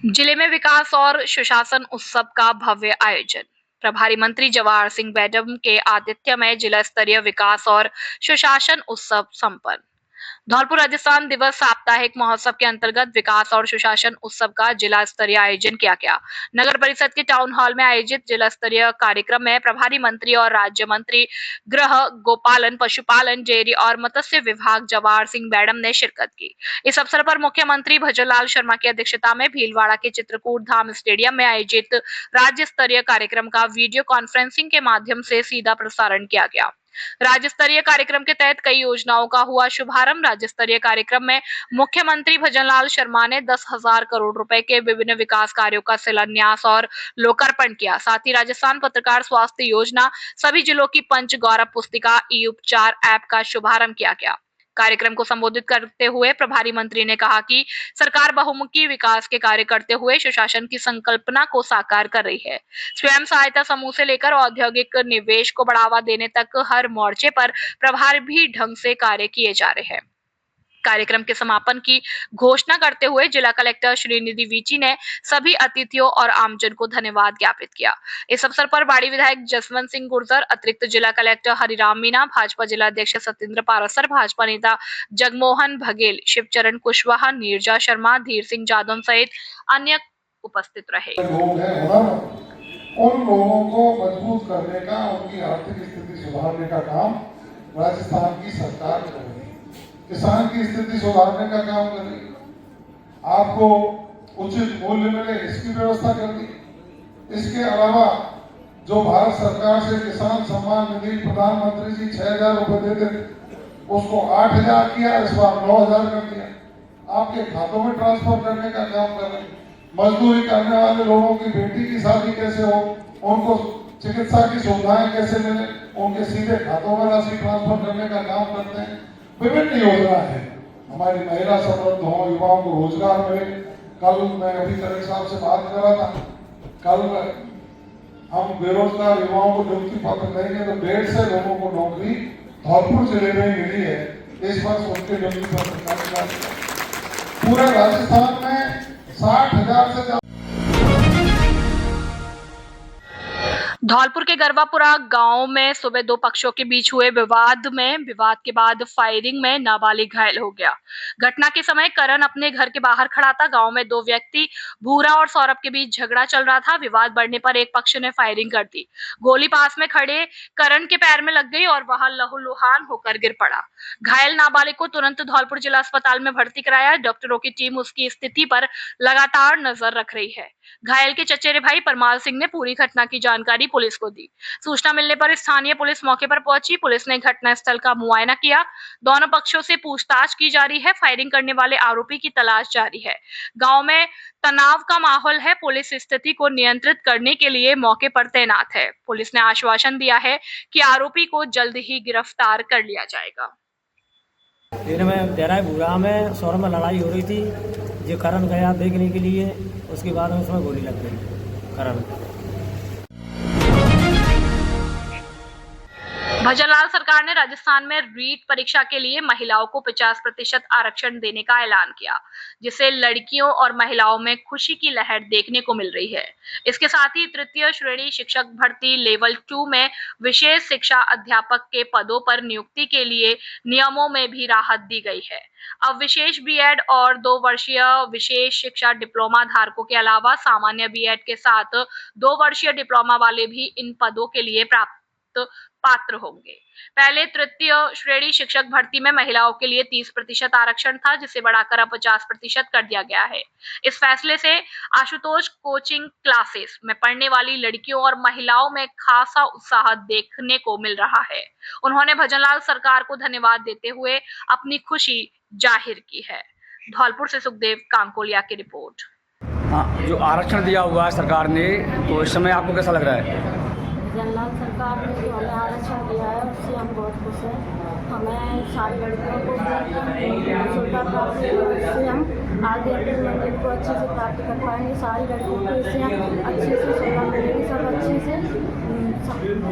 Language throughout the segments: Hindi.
जिले में विकास और सुशासन उत्सव का भव्य आयोजन। प्रभारी मंत्री जवाहर सिंह मैडम के आतिथ्य में जिला स्तरीय विकास और सुशासन उत्सव संपन्न। धौलपुर राजस्थान दिवस साप्ताहिक महोत्सव के अंतर्गत विकास और सुशासन उत्सव का जिला स्तरीय आयोजन किया गया। नगर परिषद के टाउन हॉल में आयोजित जिला स्तरीय कार्यक्रम में प्रभारी मंत्री और राज्य मंत्री गृह, गोपालन, पशुपालन, डेयरी और मत्स्य विभाग जवाहर सिंह मैडम ने शिरकत की। इस अवसर पर मुख्यमंत्री भजनलाल शर्मा की अध्यक्षता में भीलवाड़ा के चित्रकूट धाम स्टेडियम में आयोजित राज्य स्तरीय कार्यक्रम का वीडियो कॉन्फ्रेंसिंग के माध्यम से सीधा प्रसारण किया गया। राज्य स्तरीय कार्यक्रम के तहत कई योजनाओं का हुआ शुभारंभ। राज्य स्तरीय कार्यक्रम में मुख्यमंत्री भजनलाल शर्मा ने 10,000 करोड़ रुपए के विभिन्न विकास कार्यों का शिलान्यास और लोकार्पण किया। साथ ही राजस्थान पत्रकार स्वास्थ्य योजना, सभी जिलों की पंच गौरव पुस्तिका, ई उपचार ऐप का शुभारंभ किया गया। कार्यक्रम को संबोधित करते हुए प्रभारी मंत्री ने कहा कि सरकार बहुमुखी विकास के कार्य करते हुए सुशासन की संकल्पना को साकार कर रही है। स्वयं सहायता समूह से लेकर औद्योगिक निवेश को बढ़ावा देने तक हर मोर्चे पर प्रभावी ढंग से कार्य किए जा रहे हैं। कार्यक्रम के समापन की घोषणा करते हुए जिला कलेक्टर श्रीनिधि वीची ने सभी अतिथियों और आमजन को धन्यवाद ज्ञापित किया। इस अवसर पर बाड़ी विधायक जसवंत सिंह गुर्जर, अतिरिक्त जिला कलेक्टर हरिराम मीणा, भाजपा जिला अध्यक्ष सत्येंद्र पारासर, भाजपा नेता जगमोहन बघेल, शिवचरण कुशवाहा, नीरजा शर्मा, धीर सिंह जादव सहित अन्य उपस्थित रहे। उन लोगों को मजबूत करने का, उनकी आर्थिक स्थिति सुधारने का काम राजस्थान की सरकार कर रही है। किसान की स्थिति सुधारने का काम कर रही है। आपको उचित मूल्य मिले इसकी व्यवस्था कर दी। इसके अलावा जो भारत सरकार से किसान सम्मान निधि प्रधानमंत्री जी 6,000 रुपए देते थे, उसको 8,000 किया, इस बार 9,000 कर दिया। आपके खातों में ट्रांसफर करने का काम कर रहे हैं। मजदूरी करने वाले लोगों की बेटी की शादी कैसे हो, उनको चिकित्सा की सुविधाएं कैसे मिले, उनके सीधे खातों में राशि ट्रांसफर करने का काम करते हैं। विभिन्न योजना है, हमारी महिला समृद्ध हो, युवाओं को रोजगार मिले। कल मैं अभी कलेक्टर साहब से बात कर रहा था, कल हम बेरोजगार युवाओं को नियुक्ति पत्र देंगे तो 150 लोगों को नौकरी धौलपुर जिले में मिली है। इस वर्ष उनके नियुक्ति पत्र पूरे राजस्थान में 60,000 से ज्यादा। धौलपुर के गरवापुरा गांव में सुबह दो पक्षों के बीच हुए विवाद के बाद फायरिंग में नाबालिग घायल हो गया। घटना के समय करण अपने घर के बाहर खड़ा था। गांव में दो व्यक्ति भूरा और सौरभ के बीच झगड़ा चल रहा था। विवाद बढ़ने पर एक पक्ष ने फायरिंग कर दी। गोली पास में खड़े करण के पैर में लग गई और वह लहूलुहान होकर गिर पड़ा। घायल नाबालिग को तुरंत धौलपुर जिला अस्पताल में भर्ती कराया। डॉक्टरों की टीम उसकी स्थिति पर लगातार नजर रख रही है। घायल के चचेरे भाई परमाल सिंह ने पूरी घटना की जानकारी पुलिस को दी। सूचना मिलने पर स्थानीय पुलिस मौके पर पहुंची। पुलिस ने घटनास्थल का मुआयना किया। दोनों पक्षों से पूछताछ की जा रही है। फायरिंग करने वाले आरोपी की तलाश जारी है। गांव में तनाव का माहौल है। पुलिस स्थिति को नियंत्रित करने के लिए मौके पर तैनात है। पुलिस ने आश्वासन दिया है कि आरोपी को जल्द ही गिरफ्तार कर लिया जाएगा। दिन में तेरा भूरा में सौर में लड़ाई हो रही थी। जो करण गया देखने के लिए, उसके बाद में उसमें गोली लग गई करण। भजनलाल सरकार ने राजस्थान में रीट परीक्षा के लिए महिलाओं को 50% आरक्षण देने का ऐलान किया, जिससे लड़कियों और महिलाओं में खुशी की लहर देखने को मिल रही है। इसके साथ ही तृतीय श्रेणी शिक्षक भर्ती लेवल 2 में विशेष शिक्षा अध्यापक के पदों पर नियुक्ति के लिए नियमों में भी राहत दी गई है। अब विशेष बीएड और 2 वर्षीय विशेष शिक्षा डिप्लोमा धारकों के अलावा सामान्य बीएड के साथ 2 वर्षीय डिप्लोमा वाले भी इन पदों के लिए पात्र होंगे। पहले तृतीय श्रेणी शिक्षक भर्ती में महिलाओं के लिए 30% आरक्षण था, जिसे बढ़ाकर अब 50% कर दिया गया है। इस फैसले से आशुतोष कोचिंग क्लासेस में पढ़ने वाली लड़कियों और महिलाओं में खासा उत्साह देखने को मिल रहा है। उन्होंने भजनलाल सरकार को धन्यवाद देते हुए अपनी खुशी जाहिर की है। धौलपुर से सुखदेव कांकोलिया की रिपोर्ट। जो आरक्षण दिया हुआ है सरकार ने, तो इस समय आपको कैसा लग रहा है? भजनलाल सरकार ने जो हमें आरक्षण दिया है उससे हम बहुत खुश हैं। हमें सारी लड़कियों को सुविधा प्राप्त है, इससे हम आगे अपने मंजिल को अच्छे से प्राप्त कर पाएंगे। सारी लड़कियों को इससे हम अच्छे से सुविधा मिलेगी, सब अच्छे से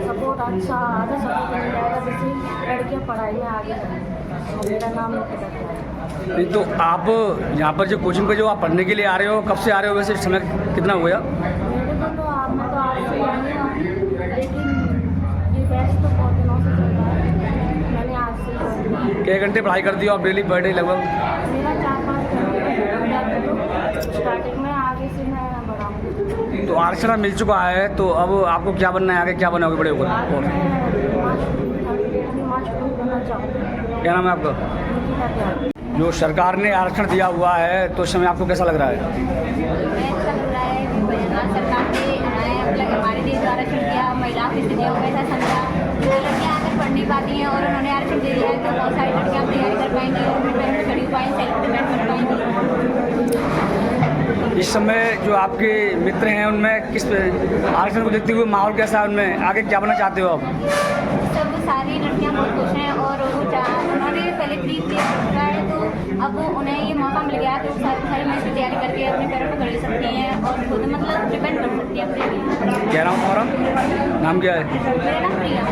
सपोर्ट अच्छा आगे सपोर्ट मिल जाएगा, जिससे लड़कियाँ पढ़ाई में आगे बढ़ेंगी। मेरा नाम निकिता है। नहीं तो आप यहाँ पर जो कोचिंग पे जो आप पढ़ने के लिए आ रहे हो, कब से आ रहे हो, वैसे समय कितना हुआ? मेरे को तो मैं तो आज से आई हूँ, लेकिन ये बैच तो बहुत दिनों से चल रहा है। मैंने आज से ही कितने घंटे पढ़ाई करती हो आप डेली पर डे लगभग? मेरा 4-5 घंटे तो स्टार्टिंग में, आगे से मैं बढ़ाऊँगी। तो आरक्षण मिल चुका है, तो अब आपको क्या बनना है, आगे क्या बनोगे बड़े होकर? और बनना चाहूँगी। क्या नाम है आपका? जो सरकार ने आरक्षण दिया हुआ है तो इस समय आपको कैसा लग रहा है? ऐसा लग रहा है कि सरकार ने मतलब हमारे देश द्वारा आरक्षण दिया, महिलाओं की स्थितियों को ऐसा समझा कि लड़कियाँ आकर पढ़ नहीं पाती हैं और उन्होंने आरक्षण दे दिया है, तो बहुत सारी लड़कियाँ तैयारी कर पाएंगी और अपने पैरों पर खड़ी हो पाएंगी, सेल्फ डिपेंड बन पाएंगी। इस समय जो आपके मित्र हैं उनमें किस आरक्षण को देखते हुए माहौल कैसा है, उनमें आगे क्या बनना चाहते हो आप? सब सारी लड़कियाँ बहुत खुश हैं और उन्होंने पहले प्री किया है, तो अब उन्हें ये मौका मिल गया तो सारी में इसकी तैयारी करके अपने पैरों पर खड़ी सकती हैं और खुद मतलब डिपेंड कर सकती हैं अपने लिए। क्या नाम तुम्हारा? नाम क्या है? मेरा नाम प्रिया।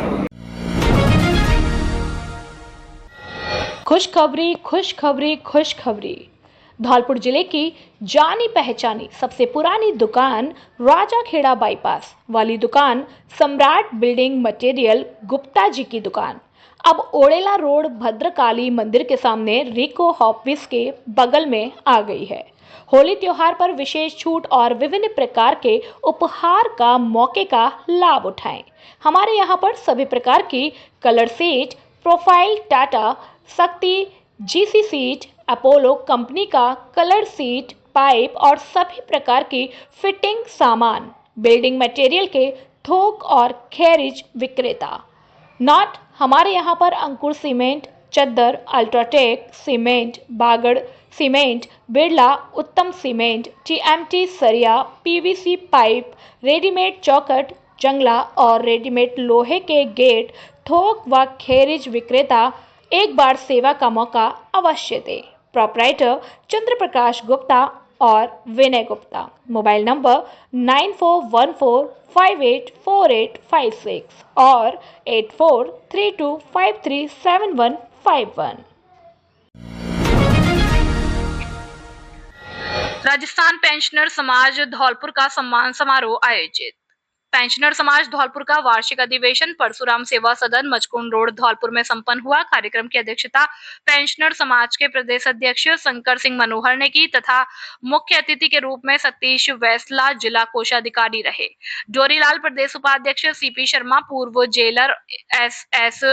खुशखबरी खुशखबरी खुशखबरी। धौलपुर जिले की जानी पहचानी सबसे पुरानी दुकान राजाखेड़ा बाईपास वाली दुकान सम्राट बिल्डिंग मटेरियल गुप्ता जी की दुकान अब ओड़ेला रोड भद्रकाली मंदिर के सामने रिको ऑफिस के बगल में आ गई है। होली त्योहार पर विशेष छूट और विभिन्न प्रकार के उपहार का मौके का लाभ उठाएं। हमारे यहाँ पर सभी प्रकार की कलर सीट, प्रोफाइल टाटा, शक्ति, जीसी सीट, अपोलो कंपनी का कलर सीट, पाइप और सभी प्रकार की फिटिंग सामान, बिल्डिंग मटेरियल के थोक और गैरेज विक्रेता। नॉट हमारे यहाँ पर अंकुर सीमेंट, चद्दर, अल्ट्राटेक सीमेंट, बागड़ सीमेंट, बिरला उत्तम सीमेंट, टीएमटी सरिया, पीवीसी पाइप, रेडीमेड चौखट, जंगला और रेडीमेड लोहे के गेट, थोक व गैरेज विक्रेता एक बार सेवा का मौका अवश्य दे। प्रोपराइटर चंद्र प्रकाश गुप्ता और विनय गुप्ता। मोबाइल नंबर 9414584856 और 8432537151। राजस्थान पेंशनर समाज धौलपुर का सम्मान समारोह आयोजित। पेंशनर समाज धौलपुर का वार्षिक अधिवेशन परशुराम सेवा सदन मचकुंड रोड धौलपुर में संपन्न हुआ। कार्यक्रम की अध्यक्षता पेंशनर समाज के प्रदेश अध्यक्ष शंकर सिंह मनोहर ने की तथा मुख्य अतिथि के रूप में सतीश वैसला जिला कोषाधिकारी रहे। डोरीलाल प्रदेश उपाध्यक्ष सीपी शर्मा, पूर्व जेलर एस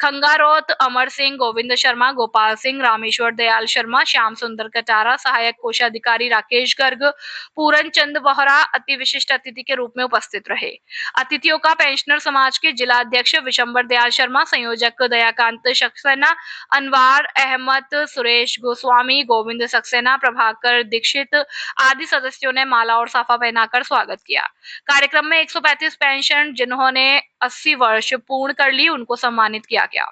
खंगारोत, अमर सिंह, गोविंद शर्मा, गोपाल सिंह, रामेश्वर दयाल शर्मा, श्याम सुंदर कटारा, सहायक कोषाधिकारी राकेश गर्ग, पूरन चंद बोहरा अति विशिष्ट अतिथि के रूप में उपस्थित रहे। अतिथियों का पेंशनर समाज के जिला अध्यक्ष विशंबर दयाल शर्मा, संयोजक दयाकांत सक्सेना, अनवार अहमद, सुरेश गोस्वामी, गोविंद सक्सेना, प्रभाकर दीक्षित आदि सदस्यों ने माला और साफा पहनाकर स्वागत किया। कार्यक्रम में 135 पेंशन जिन्होंने 80 वर्ष पूर्ण कर ली उनको सम्मानित किया गया।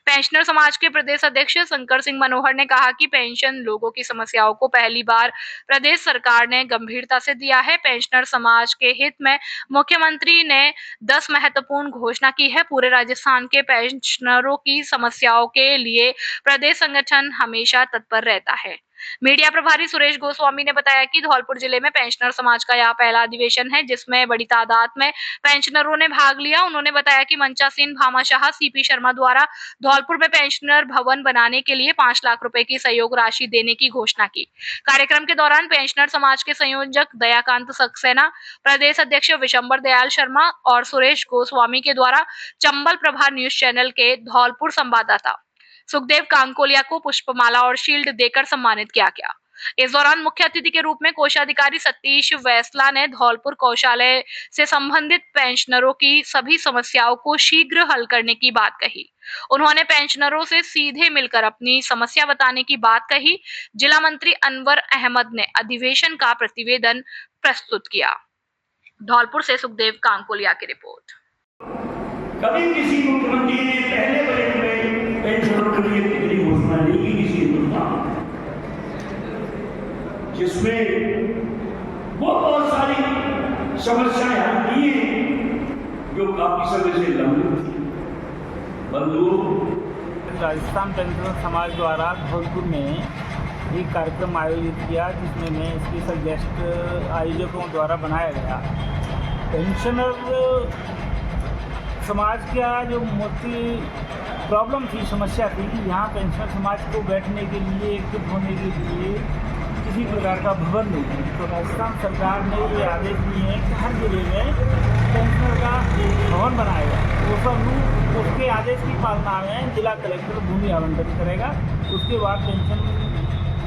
पेंशनर समाज के प्रदेश अध्यक्ष शंकर सिंह मनोहर ने कहा कि पेंशन लोगों की समस्याओं को पहली बार प्रदेश सरकार ने गंभीरता से दिया है। पेंशनर समाज के हित में मुख्यमंत्री ने 10 महत्वपूर्ण घोषणा की है। पूरे राजस्थान के पेंशनरों की समस्याओं के लिए प्रदेश संगठन हमेशा तत्पर रहता है। मीडिया प्रभारी सुरेश गोस्वामी ने बताया कि धौलपुर जिले में पेंशनर समाज का यह पहला अधिवेशन है जिसमें बड़ी तादाद में पेंशनरों ने भाग लिया। उन्होंने बताया कि मंचासीन भामाशाह सीपी शर्मा द्वारा धौलपुर में पेंशनर भवन बनाने के लिए 5 लाख रुपए की सहयोग राशि देने की घोषणा की। कार्यक्रम के दौरान पेंशनर समाज के संयोजक दयाकांत सक्सेना, प्रदेश अध्यक्ष विशंबर दयाल शर्मा और सुरेश गोस्वामी के द्वारा चंबल प्रभा न्यूज चैनल के धौलपुर संवाददाता सुखदेव कांकोलिया को पुष्पमाला और शील्ड देकर सम्मानित किया गया। इस दौरान मुख्य अतिथि के रूप में कोषाधिकारी सतीश वैसला ने धौलपुर कोषालय से संबंधित पेंशनरों की सभी समस्याओं को शीघ्र हल करने की बात कही। उन्होंने पेंशनरों से सीधे मिलकर अपनी समस्या बताने की बात कही। जिला मंत्री अनवर अहमद ने अधिवेशन का प्रतिवेदन प्रस्तुत किया। धौलपुर से सुखदेव कांकोलिया की रिपोर्ट। कभी किसी मुख्यमंत्री ने पहले बजट में पेंशनरों के लिए इतनी घोषणा नहीं की किसी हिंदुस्तान, जिसमें वो बहुत सारी समस्याएं आती हैं जो काफी समय से लंबित थी। बंधुओं, राजस्थान पेंशनर समाज द्वारा धौलपुर में एक कार्यक्रम आयोजित किया, जिसमें मैं स्पेशल गेस्ट आयोजकों द्वारा बनाया गया। पेंशनर समाज का जो मोटी प्रॉब्लम थी, समस्या थी कि यहाँ पेंशनर समाज को बैठने के लिए, एकजुट होने के लिए किसी प्रकार का भवन नहीं है। तो राजस्थान सरकार ने ये आदेश दिए हैं कि हर जिले में पेंशनर का भवन बनाएगा। वो सब उसके आदेश की पालना में जिला कलेक्टर भूमि आवंटन करेगा। उसके बाद पेंशन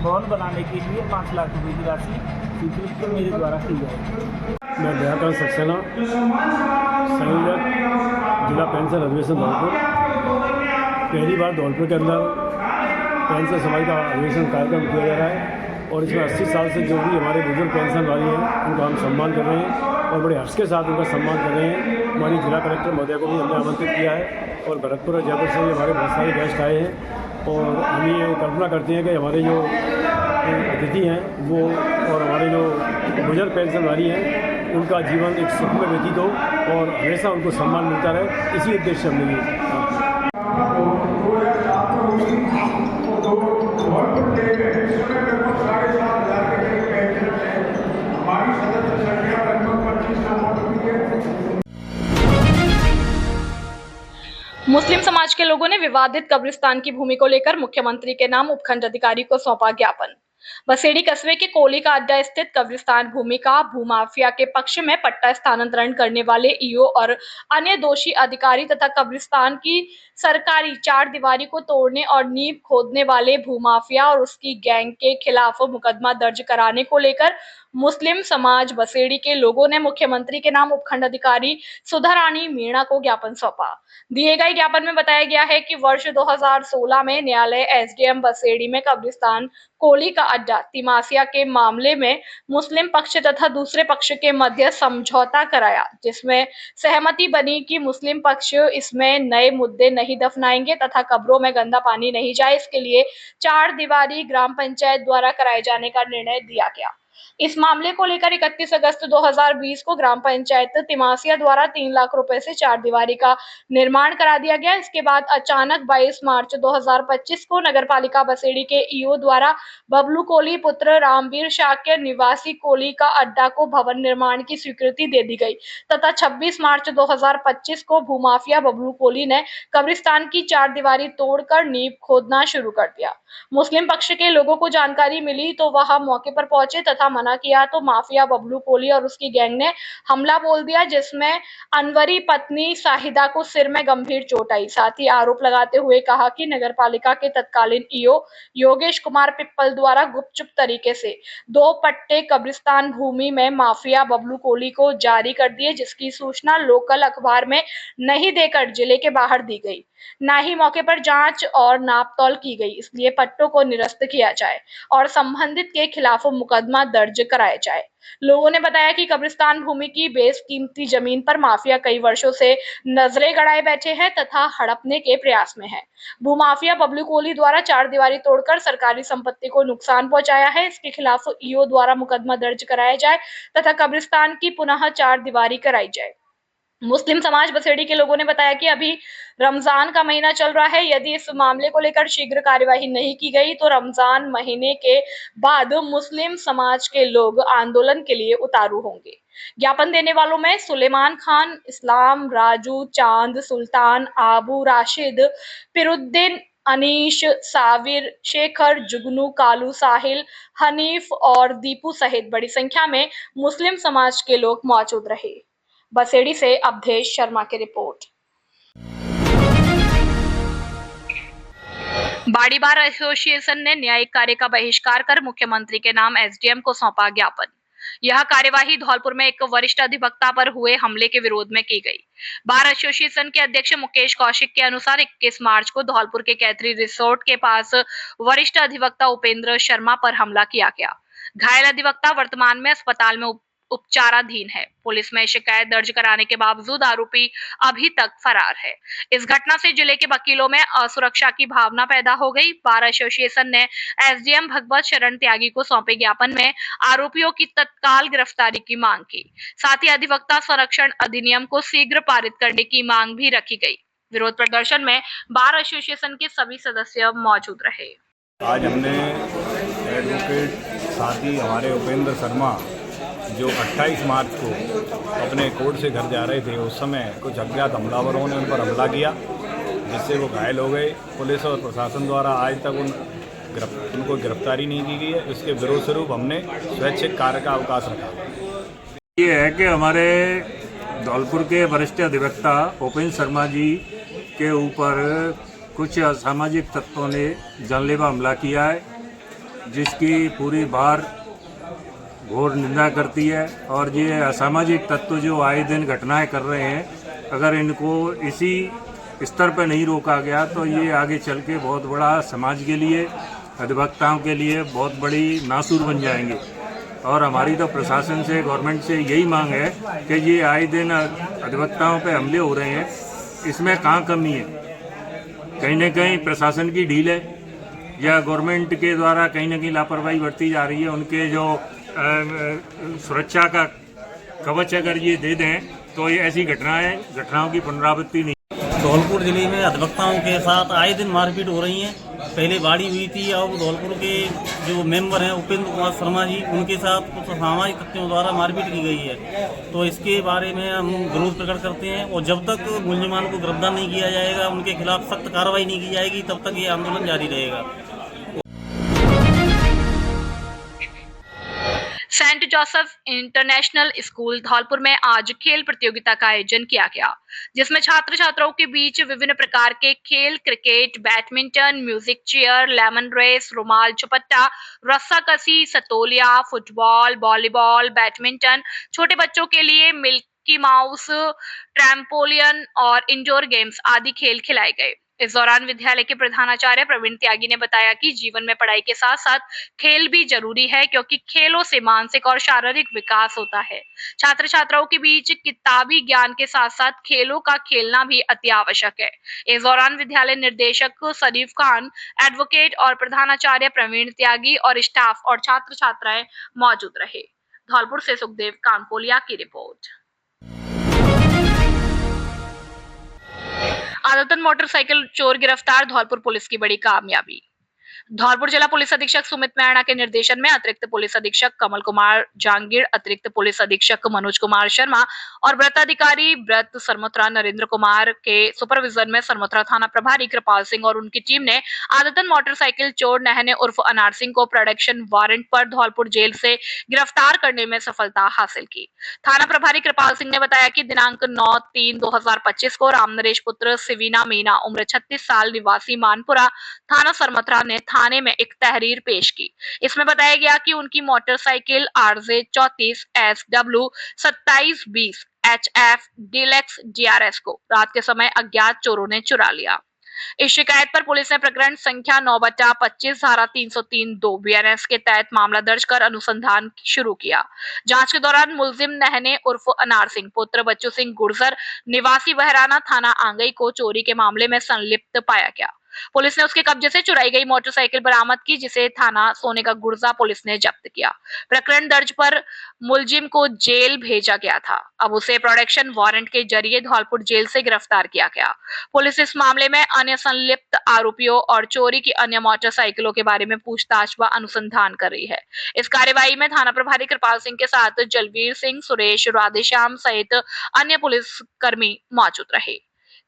भवन बनाने के लिए 5 लाख रुपये की राशि स्वीकृत मेरे द्वारा की जाएगी। मैं दयाकांत सक्सेना, संयोजक जिला पेंशन अधिवेशन धौलपुर। पहली बार धौलपुर के अंदर पेंशन समाज का अधिवेशन कार्यक्रम किया जा रहा है और इसमें 80 साल से जो भी हमारे बुजुर्ग पेंशन वाली हैं उनका हम सम्मान कर रहे हैं और बड़े हर्ष के साथ उनका सम्मान कर रहे हैं। हमारी जिला कलेक्टर महोदय को भी हमने आमंत्रित किया है और भरतपुर और जयपुर से भी हमारे बहुत सारे गेस्ट आए हैं और हम ये कल्पना करते हैं कि हमारे जो अतिथि हैं वो और हमारे जो बुजुर्ग पेंशन वाली हैं उनका जीवन एक सुखमय व्यतीत हो और हमेशा उनको सम्मान मिलता रहे। इसी उद्देश्य से हमने ये मुस्लिम समाज के लोगों ने विवादित कब्रिस्तान की भूमि को लेकर मुख्यमंत्री के नाम उपखंड अधिकारी को सौंपा ज्ञापन। बसेड़ी कस्बे के कोली का अड्डा स्थित कब्रिस्तान भूमि का भूमाफिया के पक्ष में पट्टा स्थानांतरण करने वाले ईओ और अन्य दोषी अधिकारी तथा कब्रिस्तान की सरकारी 4 दीवारी को तोड़ने और नींव खोदने वाले भूमाफिया और उसकी गैंग के खिलाफ मुकदमा दर्ज कराने को लेकर मुस्लिम समाज बसेड़ी के लोगों ने मुख्यमंत्री के नाम उपखंड अधिकारी सुधा रानी मीणा को ज्ञापन सौंपा। दिए गए ज्ञापन में बताया गया है कि वर्ष 2016 में न्यायालय एसडीएम बसेड़ी में कब्रिस्तान कोली का अड्डा तिमासिया के मामले में मुस्लिम पक्ष तथा दूसरे पक्ष के मध्य समझौता कराया, जिसमें सहमति बनी कि मुस्लिम पक्ष इसमें नए मुद्दे नहीं दफनाएंगे तथा कब्रों में गंदा पानी नहीं जाए, इसके लिए 4 दीवारी ग्राम पंचायत द्वारा कराए जाने का निर्णय दिया गया। इस मामले को लेकर 31 अगस्त 2020 को ग्राम पंचायत तिमासिया द्वारा 3 लाख रुपए से 4 दीवारी का निर्माण करा दिया गया। इसके बाद अचानक 22 मार्च 2025 को नगरपालिका बसेड़ी के ईओ द्वारा बबलू कोली पुत्र रामवीर शाक्य निवासी कोली का अड्डा को भवन निर्माण की स्वीकृति दे दी गई तथा 26 मार्च 2025 को भूमाफिया बबलू कोली ने कब्रिस्तान की 4 दीवारी तोड़कर नींव खोदना शुरू कर दिया। मुस्लिम पक्ष के लोगों को जानकारी मिली तो वह मौके पर पहुंचे तथा मना किया तो माफिया बबलू कोली और उसकी गैंग ने हमला बोल दिया, जिसमें अनवरी पत्नी शाहिदा को सिर में गंभीर चोट आई। साथ ही आरोप लगाते हुए कहा कि नगरपालिका के तत्कालीन ईओ योगेश कुमार पिप्पल द्वारा गुपचुप तरीके से 2 पट्टे कब्रिस्तान भूमि में माफिया बबलू कोली को जारी कर दिए, जिसकी सूचना लोकल अखबार में नहीं देकर जिले के बाहर दी गई। न ही मौके पर जांच और नापतौल की गई, इसलिए पट्टों को निरस्त किया जाए और संबंधित के खिलाफ मुकदमा दर्ज कराया जाए। लोगों ने बताया कि कब्रिस्तान भूमि की बेशकीमती जमीन पर माफिया कई वर्षों से नजरें गड़ाए बैठे हैं तथा हड़पने के प्रयास में है। भूमाफिया बबलू कोली द्वारा 4 दीवारी तोड़कर सरकारी संपत्ति को नुकसान पहुंचाया है, इसके खिलाफ ईओ द्वारा मुकदमा दर्ज कराया जाए तथा कब्रिस्तान की पुनः 4 दीवारी कराई जाए। मुस्लिम समाज बसेड़ी के लोगों ने बताया कि अभी रमजान का महीना चल रहा है, यदि इस मामले को लेकर शीघ्र कार्यवाही नहीं की गई तो रमजान महीने के बाद मुस्लिम समाज के लोग आंदोलन के लिए उतारू होंगे। ज्ञापन देने वालों में सुलेमान खान, इस्लाम, राजू, चांद, सुल्तान, आबू, राशिद, पिरुद्दीन, अनीश, साविर, शेखर, जुगनू, कालू, साहिल, हनीफ और दीपू सहित बड़ी संख्या में मुस्लिम समाज के लोग मौजूद रहे। बसेड़ी से अवधेश शर्मा की रिपोर्ट। बाड़ी बार एसोसिएशन ने न्यायिक कार्य का बहिष्कार कर मुख्यमंत्री के नाम एसडीएम को सौंपा ज्ञापन। यह कार्यवाही धौलपुर में एक वरिष्ठ अधिवक्ता पर हुए हमले के विरोध में की गई। बार एसोसिएशन के अध्यक्ष मुकेश कौशिक के अनुसार 21 मार्च को धौलपुर के कैथरी रिसोर्ट के पास वरिष्ठ अधिवक्ता उपेंद्र शर्मा पर हमला किया गया। घायल अधिवक्ता वर्तमान में अस्पताल में उपचाराधीन है। पुलिस में शिकायत दर्ज कराने के बावजूद आरोपी अभी तक फरार है। इस घटना से जिले के वकीलों में असुरक्षा की भावना पैदा हो गई। बार एसोसिएशन ने एसडीएम भगवत शरण त्यागी को सौंपे ज्ञापन में आरोपियों की तत्काल गिरफ्तारी की मांग की। साथ ही अधिवक्ता संरक्षण अधिनियम को शीघ्र पारित करने की मांग भी रखी गई। विरोध प्रदर्शन में बार एसोसिएशन के सभी सदस्य मौजूद रहे। आज हमने एडवोकेट साथी हमारे उपेंद्र शर्मा जो 28 मार्च को अपने कोर्ट से घर जा रहे थे, उस समय कुछ अज्ञात हमलावरों ने उन पर हमला किया जिससे वो घायल हो गए। पुलिस और प्रशासन द्वारा आज तक उनको गिरफ्तारी नहीं की गई है। इसके विरोध स्वरूप हमने स्वैच्छिक कार्य का अवकाश रखा। ये है कि हमारे धौलपुर के वरिष्ठ अधिवक्ता उपेंद्र शर्मा जी के ऊपर कुछ असामाजिक तत्वों ने जानलेवा हमला किया है, जिसकी पूरी बार घोर निंदा करती है। और ये असामाजिक तत्व जो आए दिन घटनाएं कर रहे हैं, अगर इनको इसी स्तर पर नहीं रोका गया तो ये आगे चल के बहुत बड़ा समाज के लिए, अधिवक्ताओं के लिए बहुत बड़ी नासूर बन जाएंगे। और हमारी तो प्रशासन से, गवर्नमेंट से यही मांग है कि ये आए दिन अधिवक्ताओं पे हमले हो रहे हैं, इसमें कहाँ कमी है? कहीं न कहीं प्रशासन की ढील है या गवर्नमेंट के द्वारा कहीं न कहीं लापरवाही बरती जा रही है। उनके जो सुरक्षा का कवच अगर ये दे दें तो ये ऐसी घटनाओं की पुनरावृत्ति नहीं। धौलपुर जिले में अधिवक्ताओं के साथ आए दिन मारपीट हो रही है। पहले बाड़ी हुई थी और धौलपुर के जो मेंबर हैं उपेंद्र कुमार शर्मा जी, उनके साथ कुछ असामाजिक तत्वों द्वारा मारपीट की गई है। तो इसके बारे में हम विरोध प्रकट करते हैं और जब तक मुलजिमान को गिरफ्तार नहीं किया जाएगा, उनके खिलाफ सख्त कार्रवाई नहीं की जाएगी, तब तक ये आंदोलन जारी रहेगा। Saint Joseph international school Dholpur में आज खेल प्रतियोगिता का आयोजन किया गया, जिसमें छात्र छात्राओं के बीच विभिन्न प्रकार के खेल, cricket, badminton, music chair, lemon race, रुमाल झपट्टा, रस्साकसी, सतोलिया, फुटबॉल, वॉलीबॉल, बैडमिंटन, छोटे बच्चों के लिए मिल्की माउस, ट्रैम्पोलियन और इंडोर गेम्स आदि खेल खिलाए गए। इस दौरान विद्यालय के प्रधानाचार्य प्रवीण त्यागी ने बताया कि जीवन में पढ़ाई के साथ साथ खेल भी जरूरी है, क्योंकि खेलों से मानसिक और शारीरिक विकास होता है। छात्र छात्राओं के बीच किताबी ज्ञान के साथ साथ खेलों का खेलना भी अति आवश्यक है। इस दौरान विद्यालय निर्देशक शरीफ खान, एडवोकेट और प्रधानाचार्य प्रवीण त्यागी और स्टाफ और छात्र छात्राएं मौजूद रहे। धौलपुर से सुखदेव कानकोलिया की रिपोर्ट। आदतन मोटरसाइकिल चोर गिरफ्तार, धौलपुर पुलिस की बड़ी कामयाबी। धौलपुर जिला पुलिस अधीक्षक सुमित मैणा के निर्देशन में अतिरिक्त पुलिस अधीक्षक कमल कुमार जांगीर, अतिरिक्त पुलिस अधीक्षक मनोज कुमार शर्मा और व्रताधिकारी व्रत सरमोत्रा नरेंद्र कुमार के सुपरविजन में सरमोत्रा थाना प्रभारी कृपाल सिंह और उनकी टीम ने आदतन मोटरसाइकिल चोर नहने उर्फ अनार सिंह को प्रोडक्शन वारंट पर धौलपुर जेल से गिरफ्तार करने में सफलता हासिल की। थाना प्रभारी कृपाल सिंह ने बताया कि दिनांक 9/3/2025 को रामनरेश पुत्र सिवीना मीना उम्र 36 साल निवासी मानपुरा थाना सरमोत्रा ने थाने में एक तहरीर पेश की। इसमें बताया गया कि उनकी motorcycle RZ 34 SW 2720 HF deluxe DRS को रात के समय अज्ञात चोरों ने चुरा लिया। इस शिकायत पर पुलिस ने प्रकरण संख्या 9/25 धारा 303(2) BNS के तहत मामला दर्ज कर अनुसंधान शुरू किया। जांच के दौरान मुलजिम नहने उर्फ अनार सिंह पुत्र बच्चू सिंह गुर्जर निवासी बहराना थाना आंगई को चोरी के मामले में संलिप्त पाया गया। पुलिस ने उसके कब्जे से चुराई गई मोटरसाइकिल बरामद की, जिसे थाना सोने का गुर्जा पुलिस ने जब्त किया। प्रकरण दर्ज पर मुलजिम को जेल भेजा गया था। अब उसे प्रोडक्शन वारंट के जरिए धौलपुर जेल से गिरफ्तार किया गया। पुलिस इस मामले में अन्य संलिप्त आरोपियों और चोरी की अन्य मोटरसाइकिलों के बारे में पूछताछ व अनुसंधान कर रही है। इस कार्यवाही में थाना प्रभारी कृपाल सिंह के साथ जलवीर सिंह, सुरेश, राधेश्याम सहित अन्य पुलिस कर्मी मौजूद रहे।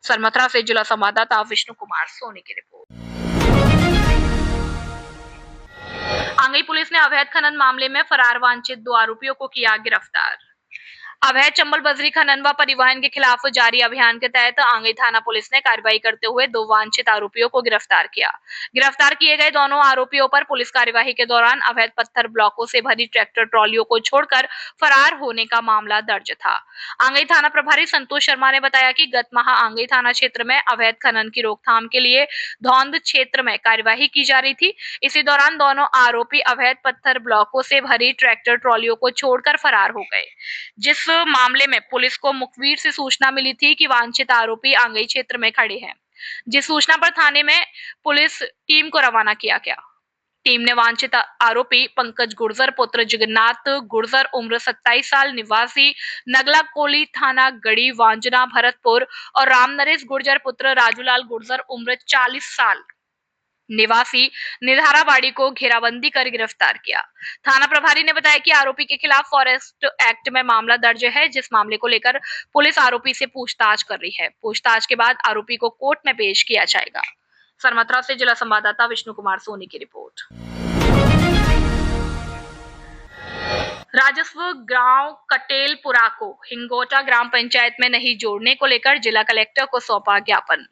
सरमथरा से जिला संवाददाता विष्णु कुमार सोनी की रिपोर्ट। आंगई पुलिस ने अवैध खनन मामले में फरार वांछित 2 आरोपियों को किया गिरफ्तार। अवैध चंबल बजरी खनन व परिवहन के खिलाफ जारी अभियान के तहत आंगई थाना पुलिस ने कार्रवाई करते हुए 2 वांछित आरोपियों को गिरफ्तार किया। गिरफ्तार किए गए दोनों आरोपियों पर पुलिस कार्यवाही के दौरान अवैध पत्थर ब्लॉकों से भरी ट्रैक्टर ट्रॉलियों को छोड़कर फरार होने का मामला दर्ज था। आंगई थाना प्रभारी संतोष शर्मा ने बताया कि गत माह आंगई थाना क्षेत्र में अवैध खनन की रोकथाम के लिए धौंद क्षेत्र में कार्यवाही की जा रही थी। इसी दौरान दोनों आरोपी अवैध पत्थर ब्लॉकों से भरी ट्रैक्टर ट्रॉलियों को छोड़कर फरार हो गए। जिस मामले में पुलिस को मुखबिर से सूचना मिली थी कि वांछित आरोपी आंगई क्षेत्र में खड़े हैं, जिस सूचना पर थाने में पुलिस टीम को रवाना किया गया। टीम ने वांछित आरोपी पंकज गुर्जर पुत्र जगन्नाथ गुर्जर उम्र 27 साल निवासी नगला कोली थाना गढ़ी वांजना भरतपुर और राम नरेश गुर्जर पुत्र राजूलाल गुर्जर उम्र 40 साल निवासी निधाराबाड़ी को घेराबंदी कर गिरफ्तार किया। थाना प्रभारी ने बताया कि आरोपी के खिलाफ फॉरेस्ट एक्ट में मामला दर्ज है, जिस मामले को लेकर पुलिस आरोपी से पूछताछ कर रही है। पूछताछ के बाद आरोपी को कोर्ट में पेश किया जाएगा। सरमथरा से जिला संवाददाता विष्णु कुमार सोनी की रिपोर्ट। राजस्व गांव कटेलपुरा को हिंगोटा ग्राम पंचायत में नहीं जोड़ने को लेकर जिला कलेक्टर को सौंपा ज्ञापन।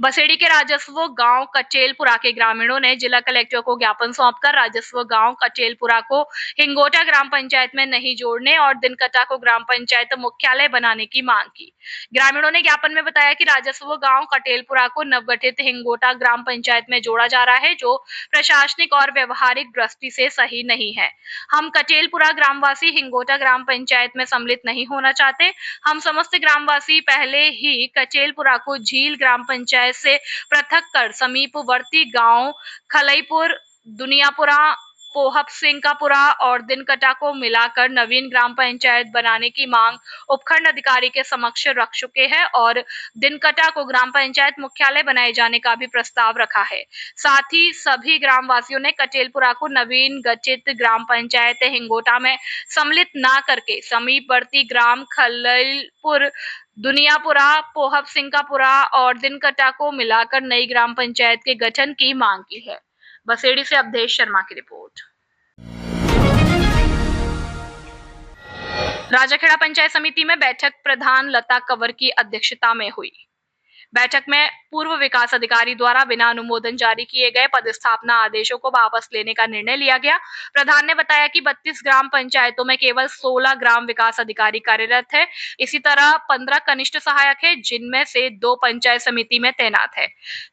बसेड़ी के राजस्व गांव कचेलपुरा के ग्रामीणों ने जिला कलेक्टर को ज्ञापन सौंपकर राजस्व गांव कचेलपुरा को हिंगोटा ग्राम पंचायत में नहीं जोड़ने और दिनकटा को ग्राम पंचायत मुख्यालय बनाने की मांग की। ग्रामीणों ने ज्ञापन में बताया कि राजस्व गांव कटेलपुरा को नवगठित हिंगोटा ग्राम पंचायत में जोड़ा जा रहा है, जो प्रशासनिक और व्यवहारिक दृष्टि से सही नहीं है। हम कटेलपुरा ग्रामवासी हिंगोटा ग्राम पंचायत में सम्मिलित नहीं होना चाहते। हम समस्त ग्रामवासी पहले ही कचेलपुरा को झील ग्राम पंचायत से पृथक कर समीपवर्ती गांव खलईपुर, दुनियापुरा, पोहप सिंकापुरा और दिनकटा को मिलाकर नवीन ग्राम पंचायत बनाने की मांग उपखंड अधिकारी के समक्ष रख चुके हैं और दिनकटा को ग्राम पंचायत मुख्यालय बनाए जाने का भी प्रस्ताव रखा है। साथ ही सभी ग्रामवासियों ने कटेलपुरा को नवीन गठित ग्राम पंचायत हिंगोटा में सम्मिलित न करके समीपवर्ती ग्राम खलईपुर, दुनियापुरा, पोहप सिंकापुरा और दिनकटा को मिलाकर नई ग्राम पंचायत के गठन की मांग की है। बसेड़ी से अवधेश शर्मा की रिपोर्ट। राजाखेड़ा पंचायत समिति में बैठक प्रधान लता कंवर की अध्यक्षता में हुई। बैठक में पूर्व विकास अधिकारी द्वारा बिना अनुमोदन जारी किए गए पदस्थापना आदेशों को वापस लेने का निर्णय लिया गया। प्रधान ने बताया कि 32 ग्राम पंचायतों में केवल 16 ग्राम विकास अधिकारी कार्यरत है। इसी तरह 15 कनिष्ठ सहायक है, जिनमें से 2 पंचायत समिति में तैनात है।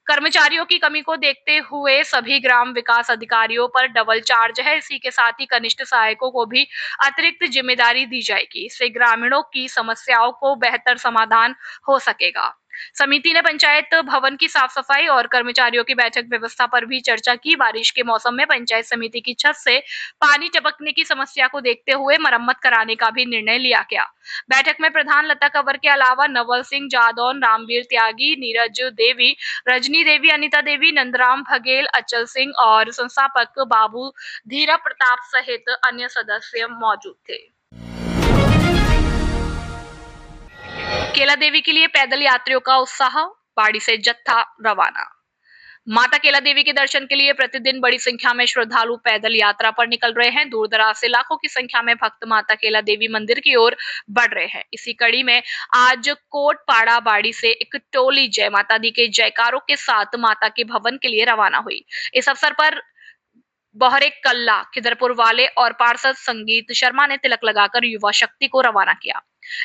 कर्मचारियों की कमी को देखते हुए सभी ग्राम विकास अधिकारियों पर डबल चार्ज है। इसी के साथ ही कनिष्ठ सहायकों को भी अतिरिक्त जिम्मेदारी दी जाएगी। इससे ग्रामीणों की समस्याओं को बेहतर समाधान हो सकेगा। समिति ने पंचायत भवन की साफ सफाई और कर्मचारियों की बैठक व्यवस्था पर भी चर्चा की। बारिश के मौसम में पंचायत समिति की छत से पानी टपकने की समस्या को देखते हुए मरम्मत कराने का भी निर्णय लिया गया। बैठक में प्रधान लता कंवर के अलावा नवल सिंह जादौन, रामवीर त्यागी, नीरज देवी, रजनी देवी, अनिता देवी, नंदराम भगेल, अचल सिंह और संस्थापक बाबू धीरा प्रताप सहित अन्य सदस्य मौजूद थे। केला देवी के लिए पैदल यात्रियों का उत्साह, बाड़ी से जत्था रवाना। माता केला देवी के दर्शन के लिए प्रतिदिन बड़ी संख्या में श्रद्धालु पैदल यात्रा पर निकल रहे हैं। दूर दराज से लाखों की संख्या में भक्त माता केला देवी मंदिर की ओर बढ़ रहे हैं। इसी कड़ी में आज कोटपाड़ा बाड़ी से एक टोली जय माता दी के जयकारों के साथ माता के भवन के लिए रवाना हुई। इस अवसर पर बहरे कल्ला, खिदरपुर वाले और पार्षद संगीत शर्मा ने तिलक लगाकर युवा शक्ति को रवाना किया।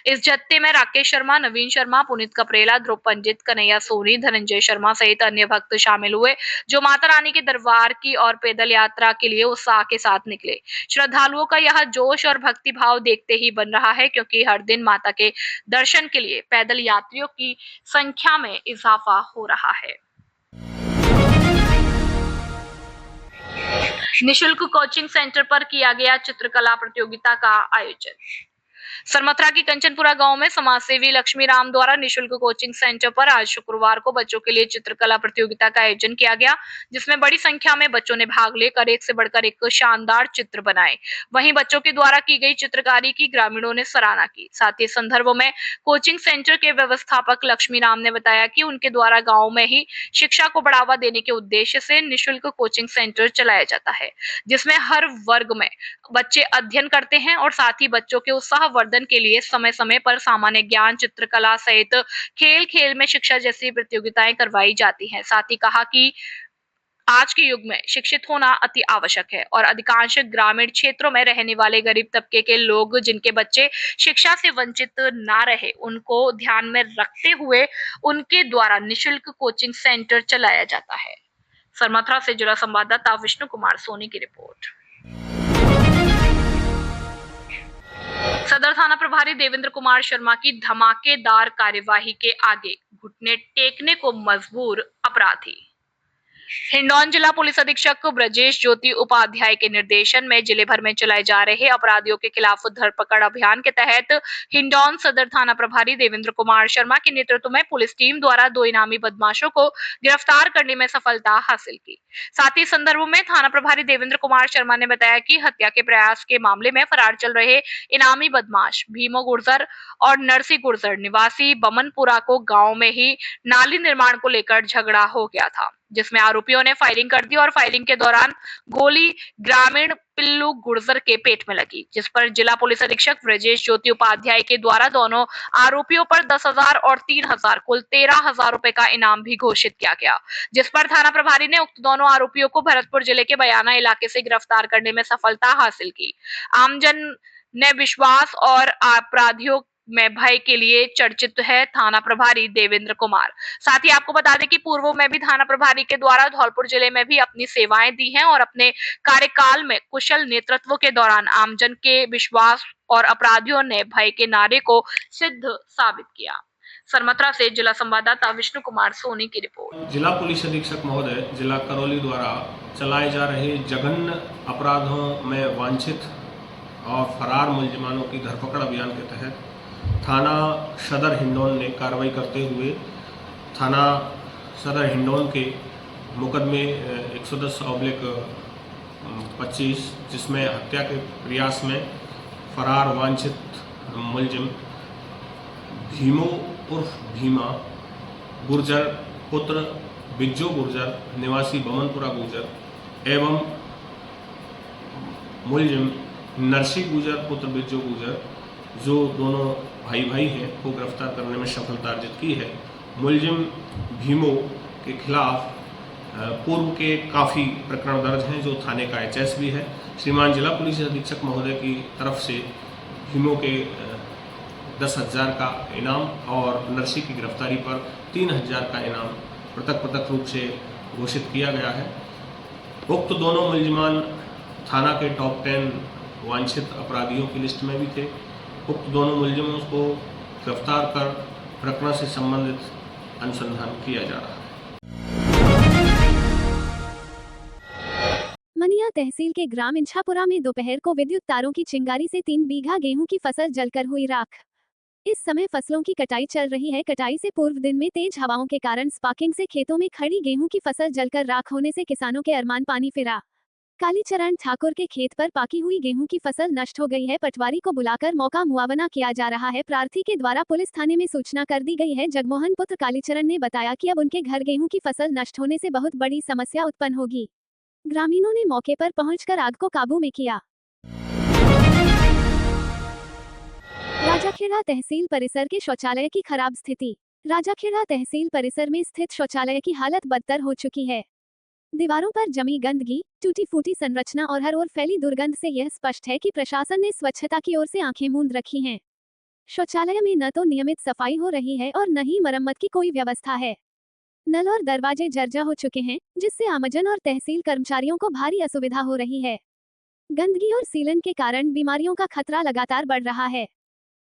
इस जत्थे में राकेश शर्मा, नवीन शर्मा, पुनीत कपरेला, ध्रुव पंडित, कन्हैया सोनी, धनंजय शर्मा सहित अन्य भक्त शामिल हुए, जो माता रानी के दरबार की और पैदल यात्रा के लिए उत्साह के साथ निकले। श्रद्धालुओं का यह जोश और भक्ति भाव देखते ही बन रहा है, क्योंकि हर दिन माता के दर्शन के लिए पैदल यात्रियों की संख्या में इजाफा हो रहा है। निशुल्क कोचिंग सेंटर पर किया गया चित्रकला प्रतियोगिता का आयोजन। सरमथरा की कंचनपुरा गांव में समाजसेवी लक्ष्मी राम द्वारा निशुल्क कोचिंग सेंटर पर आज शुक्रवार को बच्चों के लिए चित्रकला प्रतियोगिता का आयोजन किया गया, जिसमें बड़ी संख्या में बच्चों ने भाग लेकर एक से बढ़कर एक शानदार चित्र बनाए। वहीं बच्चों के द्वारा की गई चित्रकारी की ग्रामीणों ने सराहना की। साथ ही संदर्भ में कोचिंग सेंटर के व्यवस्थापक लक्ष्मी राम ने बताया कि उनके द्वारा गाँव में ही शिक्षा को बढ़ावा देने के उद्देश्य से निःशुल्क कोचिंग सेंटर चलाया जाता है, जिसमें हर वर्ग में बच्चे अध्ययन करते हैं और साथ ही बच्चों के उत्साह वर्धन के लिए समय समय पर सामान्य ज्ञान, चित्रकला सहित खेल खेल में शिक्षा जैसी प्रतियोगिताएं करवाई जाती हैं। साथ ही कहा कि आज के युग में शिक्षित होना अति आवश्यक है और अधिकांश ग्रामीण क्षेत्रों में रहने वाले गरीब तबके के लोग जिनके बच्चे शिक्षा से वंचित ना रहे, उनको ध्यान में रखते हुए उनके द्वारा निःशुल्क कोचिंग सेंटर चलाया जाता है। सरमथरा से जिला संवाददाता विष्णु कुमार सोनी की रिपोर्ट। सदर थाना प्रभारी देवेंद्र कुमार शर्मा की धमाकेदार कार्यवाही के आगे घुटने टेकने को मजबूर अपराधी। हिंडौन जिला पुलिस अधीक्षक ब्रजेश ज्योति उपाध्याय के निर्देशन में जिले भर में चलाए जा रहे अपराधियों के खिलाफ धरपकड़ अभियान के तहत हिंडौन सदर थाना प्रभारी देवेंद्र कुमार शर्मा के नेतृत्व में पुलिस टीम द्वारा 2 इनामी बदमाशों को गिरफ्तार करने में सफलता हासिल की। साथ ही इस संदर्भ में थाना प्रभारी देवेंद्र कुमार शर्मा ने बताया कि हत्या के प्रयास के मामले में फरार चल रहे इनामी बदमाश भीमो गुर्जर और नरसी गुर्जर निवासी बमनपुरा को गांव में ही नाली निर्माण को लेकर झगड़ा हो गया था, जिसमें आरोपियों ने फायरिंग कर दी और फायरिंग के दौरान गोली ग्रामीण पिल्लू गुर्जर के पेट में लगी, जिस पर जिला पुलिस अधीक्षक ब्रजेश ज्योति उपाध्याय के द्वारा दोनों आरोपियों पर 10,000 और 3,000 कुल 13,000 रुपए का इनाम भी घोषित किया गया, जिस पर थाना प्रभारी ने उक्त दोनों आरोपियों को भरतपुर जिले के बयाना इलाके से गिरफ्तार करने में सफलता हासिल की। आमजन ने विश्वास और अपराधियों में भय के लिए चर्चित है थाना प्रभारी देवेंद्र कुमार। साथ ही आपको बता दें कि पूर्व में भी थाना प्रभारी के द्वारा धौलपुर जिले में भी अपनी सेवाएं दी हैं और अपने कार्यकाल में कुशल नेतृत्व के दौरान आमजन के विश्वास और अपराधियों ने भय के नारे को सिद्ध साबित किया। सरमत्रा से जिला संवाददाता विष्णु कुमार सोनी की रिपोर्ट। जिला पुलिस अधीक्षक महोदय जिला करौली द्वारा चलाए जा रहे जघन्य अपराधों में वांछित और फरार मुलजिमानों की धरपकड़ अभियान के तहत थाना सदर हिंडौन ने कार्रवाई करते हुए थाना सदर हिंडौन के मुकदमे 110/25 जिसमें हत्या के प्रयास में फरार वांछित मुलजिम भीमो उर्फ भीमा गुर्जर पुत्र बिज्जो गुर्जर निवासी बमनपुरा गुर्जर एवं मुलजिम नरसी गुर्जर पुत्र बिज्जो गुर्जर जो दोनों भाई हैं को गिरफ्तार करने में सफलता अर्जित की है। मुलजिम भीमो के खिलाफ पूर्व के काफ़ी प्रकरण दर्ज हैं जो थाने का एचएस भी है। श्रीमान जिला पुलिस अधीक्षक महोदय की तरफ से भीमो के 10,000 का इनाम और नरसी की गिरफ्तारी पर 3,000 का इनाम पृथक रूप से घोषित किया गया है। उक्त दोनों मुलजिमान थाना के टॉप 10 वांछित अपराधियों की लिस्ट में भी थे। उक्त दोनों मुलजिमों को गिरफ्तार कर प्रकरण से संबंधित अनुसंधान किया जा रहा है। मनिया तहसील के ग्राम इंछापुरा में दोपहर को विद्युत तारों की चिंगारी से 3 बीघा गेहूं की फसल जलकर हुई राख। इस समय फसलों की कटाई चल रही है। कटाई से पूर्व दिन में तेज हवाओं के कारण स्पार्किंग से खेतों में खड़ी गेहूं की फसल जलकर राख होने से किसानों के अरमान पानी फिरा। कालीचरण ठाकुर के खेत पर पाकी हुई गेहूं की फसल नष्ट हो गई है। पटवारी को बुलाकर मौका मुआवना किया जा रहा है। प्रार्थी के द्वारा पुलिस थाने में सूचना कर दी गई है। जगमोहन पुत्र कालीचरण ने बताया कि अब उनके घर गेहूं की फसल नष्ट होने से बहुत बड़ी समस्या उत्पन्न होगी। ग्रामीणों ने मौके पर पहुंचकर आग को काबू में किया। राजाखेड़ा तहसील परिसर के शौचालय की खराब स्थिति। राजाखेड़ा तहसील परिसर में स्थित शौचालय की हालत बदतर हो चुकी है। दीवारों पर जमी गंदगी, टूटी फूटी संरचना और हर ओर फैली दुर्गंध से यह स्पष्ट है कि प्रशासन ने स्वच्छता की ओर से आंखें मूंद रखी हैं। शौचालय में न तो नियमित सफाई हो रही है और न ही मरम्मत की कोई व्यवस्था है। नल और दरवाजे जर्जर हो चुके हैं, जिससे आमजन और तहसील कर्मचारियों को भारी असुविधा हो रही है। गंदगी और सीलन के कारण बीमारियों का खतरा लगातार बढ़ रहा है।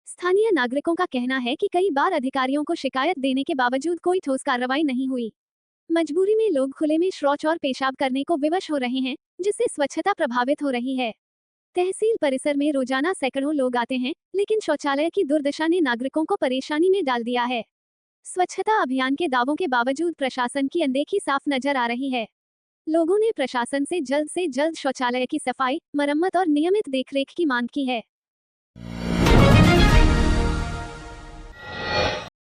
स्थानीय नागरिकों का कहना है कि कई बार अधिकारियों को शिकायत देने के बावजूद कोई ठोस कार्रवाई नहीं हुई। मजबूरी में लोग खुले में शौच और पेशाब करने को विवश हो रहे हैं, जिससे स्वच्छता प्रभावित हो रही है। तहसील परिसर में रोजाना सैकड़ों लोग आते हैं, लेकिन शौचालय की दुर्दशा ने नागरिकों को परेशानी में डाल दिया है। स्वच्छता अभियान के दावों के बावजूद प्रशासन की अनदेखी साफ नजर आ रही है। लोगों ने प्रशासन से जल्द शौचालय की सफाई, मरम्मत और नियमित देखरेख की मांग की है।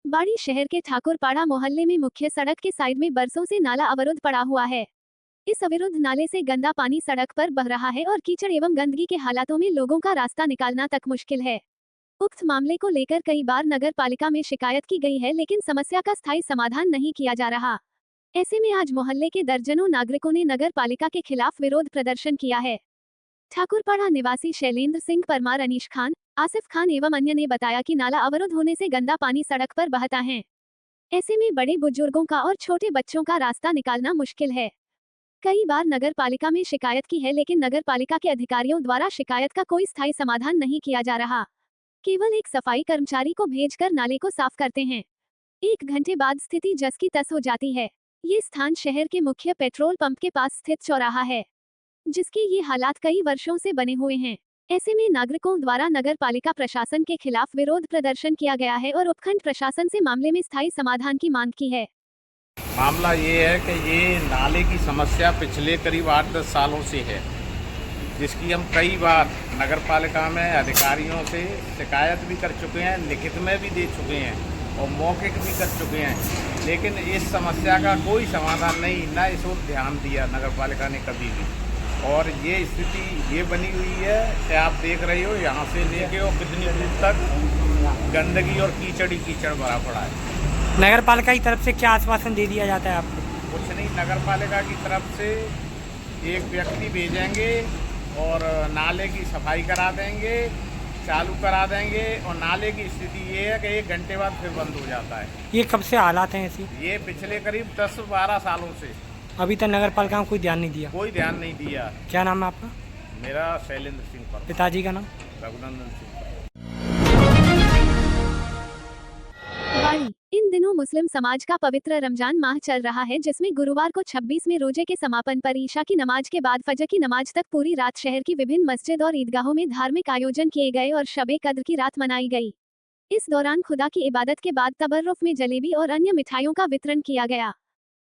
बाड़ी शहर के ठाकुरपाड़ा मोहल्ले में मुख्य सड़क के साइड में बरसों से नाला अवरुद्ध पड़ा हुआ है। इस अवरुद्ध नाले से गंदा पानी सड़क पर बह रहा है और कीचड़ एवं गंदगी के हालातों में लोगों का रास्ता निकालना तक मुश्किल है। उक्त मामले को लेकर कई बार नगर पालिका में शिकायत की गई है, लेकिन समस्या का स्थायी समाधान नहीं किया जा रहा। ऐसे में आज मोहल्ले के दर्जनों नागरिकों ने नगर पालिका के खिलाफ विरोध प्रदर्शन किया है। ठाकुरपाड़ा निवासी शैलेंद्र सिंह परमार, अनीश खान, आसिफ खान एवं अन्य ने बताया कि नाला अवरुद्ध होने से गंदा पानी सड़क पर बहता है। ऐसे में बड़े बुजुर्गों का और छोटे बच्चों का रास्ता निकालना मुश्किल है। कई बार नगर पालिका में शिकायत की है, लेकिन नगर पालिका के अधिकारियों द्वारा शिकायत का कोई स्थायी समाधान नहीं किया जा रहा। केवल एक सफाई कर्मचारी को भेजकर नाले को साफ करते हैं। 1 घंटे बाद स्थिति जस की तस हो जाती है। ये स्थान शहर के मुख्य पेट्रोल पंप के पास स्थित चौराहा है, जिसके ये हालात कई वर्षों से बने हुए हैं। ऐसे में नागरिकों द्वारा नगर पालिका प्रशासन के खिलाफ विरोध प्रदर्शन किया गया है और उपखंड प्रशासन से मामले में स्थायी समाधान की मांग की है। मामला ये है कि ये नाले की समस्या पिछले करीब 8-10 सालों से है, जिसकी हम कई बार नगर पालिका में अधिकारियों से शिकायत भी कर चुके हैं, लिखित में भी दे चुके हैं और मौखिक भी कर चुके हैं, लेकिन इस समस्या का कोई समाधान नहीं, न इस ओर ध्यान दिया नगर पालिका ने कभी भी। और ये स्थिति ये बनी हुई है कि आप देख रहे हो यहाँ से लेके और कितनी दूर तक गंदगी और कीचड़ ही कीचड़ भरा पड़ा है। नगर पालिका की तरफ से क्या आश्वासन दे दिया जाता है आपको? कुछ नहीं, नगर पालिका की तरफ से एक व्यक्ति भेजेंगे और नाले की सफाई करा देंगे, चालू करा देंगे, और नाले की स्थिति ये है कि 1 घंटे बाद फिर बंद हो जाता है। ये कब से हालात हैं ऐसी? ये पिछले करीब 10-12 सालों से। अभी तक नगर पालिका में कोई ध्यान नहीं दिया? कोई ध्यान नहीं दिया। क्या नाम है आपका? मेरा शैलेंद्र सिंह पर। पिताजी का नाम? रघुनंदन सिंह। इन दिनों मुस्लिम समाज का पवित्र रमजान माह चल रहा है, जिसमें गुरुवार को 26वें रोजे के समापन पर ईशा की नमाज के बाद फजर की नमाज तक पूरी रात शहर की विभिन्न मस्जिद और ईदगाहों में धार्मिक आयोजन किए गए और शबे कद्र की रात मनाई गई। इस दौरान खुदा की इबादत के बाद तबर्रुफ में जलेबी और अन्य मिठाइयों का वितरण किया गया।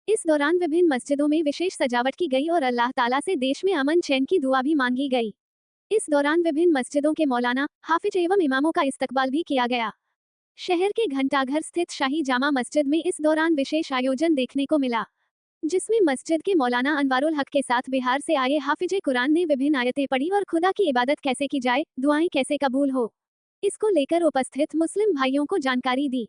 इस दौरान विभिन्न मस्जिदों में विशेष सजावट की गई और अल्लाह ताला से देश में अमन चैन की दुआ भी मांगी गई। इस दौरान विभिन्न मस्जिदों के मौलाना, हाफिज एवं इमामों का इस्तकबाल भी किया गया। शहर के घंटाघर स्थित शाही जामा मस्जिद में इस दौरान विशेष आयोजन देखने को मिला, जिसमें मस्जिद के मौलाना अनवारुल हक के साथ बिहार से आए हाफिज कुरान ने विभिन्न आयतें पढ़ी और खुदा की इबादत कैसे की जाए, दुआएं कैसे कबूल हो, इसको लेकर उपस्थित मुस्लिम भाइयों को जानकारी दी।